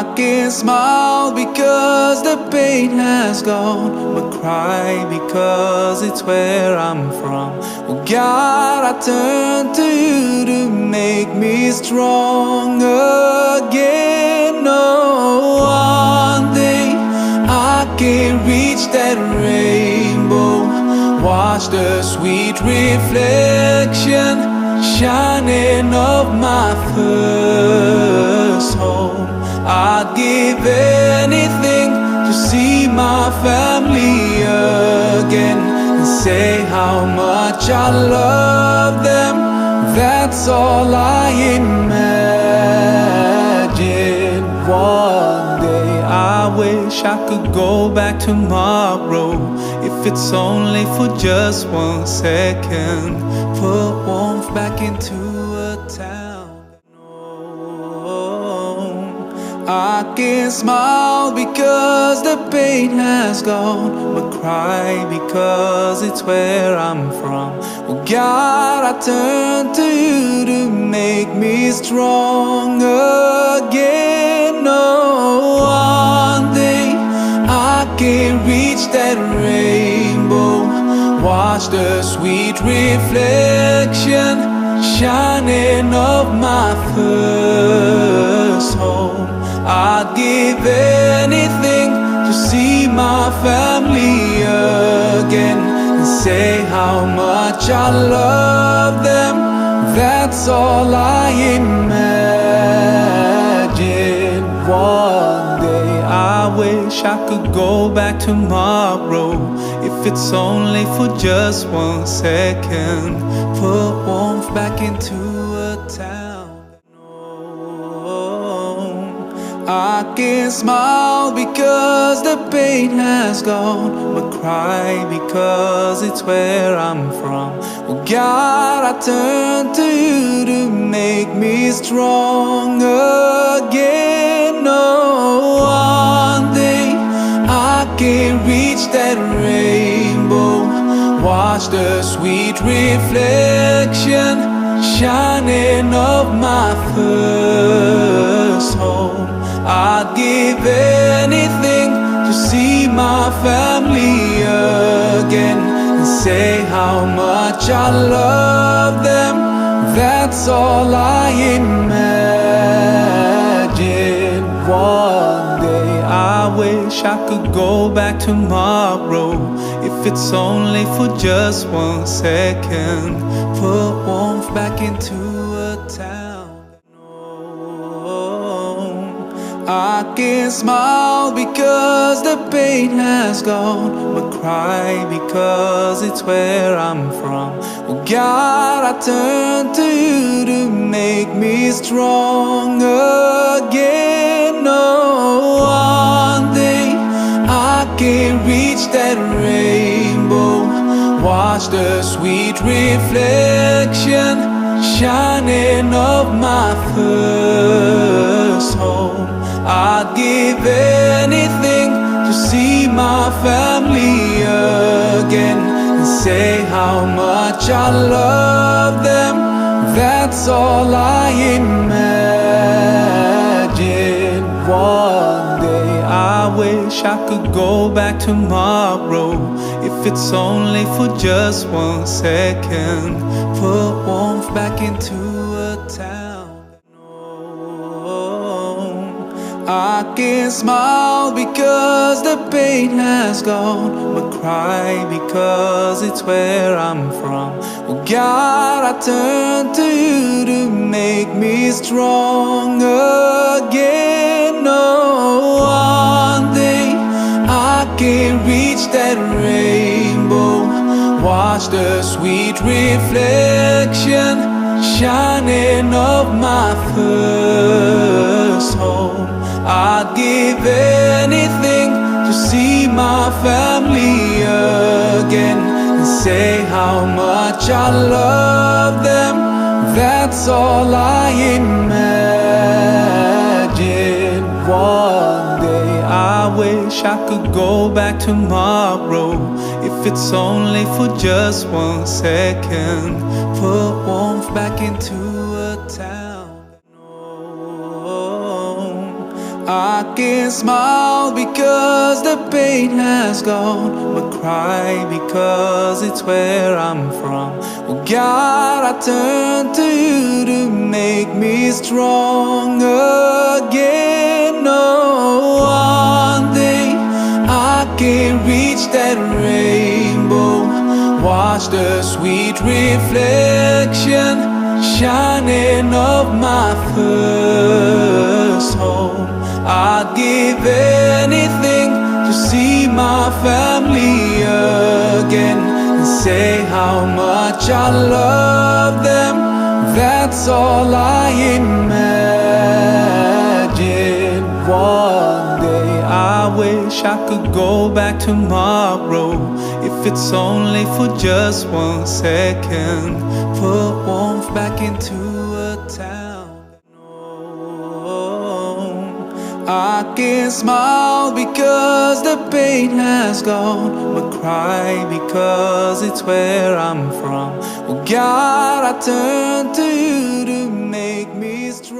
I can smile because the pain has gone, but cry because it's where I'm from. Oh God, I turn to you to make me strong again. Oh, one day I can reach that rainbow, watch the sweet reflection shining of my first home. I'd give anything to see my family again and say how much I love them. That's all I imagine. One day I wish I could go back tomorrow, if it's only for just 1 second. Put warmth back into a town. I can smile because the pain has gone, but cry because it's where I'm from. Oh God, I turn to you to make me strong again. Oh, one day I can reach that rainbow, watch the sweet reflection shining of my first home. I'd give anything to see my family again and say how much I love them. That's all I imagine. One day I wish I could go back tomorrow, if it's only for just 1 second. Put warmth back into a town. I can smile because the pain has gone, but cry because it's where I'm from. Oh God, I turn to you to make me strong again. Oh, one day I can reach that rainbow, watch the sweet reflection shining of my first home. I'd give anything to see my family again and say how much I love them. That's all I imagine. One day I wish I could go back tomorrow, if it's only for just 1 second. Put warmth back into a town. I can smile because the pain has gone, but cry because it's where I'm from. Oh God, I turn to you to make me strong again. Oh, one day I can reach that rainbow, watch the sweet reflection shining of my first home. I'd give anything to see my family again and say how much I love them. That's all I imagine. One day I wish I could go back tomorrow, if it's only for just 1 second. Put warmth back into a town. I can smile because the pain has gone, but cry because it's where I'm from. Oh God, I turn to you to make me strong again. Oh, one day I can reach that rainbow, watch the sweet reflection shining of my first home. I'd give anything to see my family again and say how much I love them. That's all I imagine. One day I wish I could go back tomorrow, if it's only for just 1 second. Put warmth back into a town. I can smile because the pain has gone, but cry because it's where I'm from. Oh God, I turn to you to make me strong again. Oh, one day I can reach that rainbow, watch the sweet reflection shining of my first home. I'd give anything to see my family again and say how much I love them. That's all I imagine. One day I wish I could go back tomorrow, if it's only for just 1 second. Put warmth back into a town. I can smile because the pain has gone, but cry because it's where I'm from. Oh God, I turn to you to make me strong.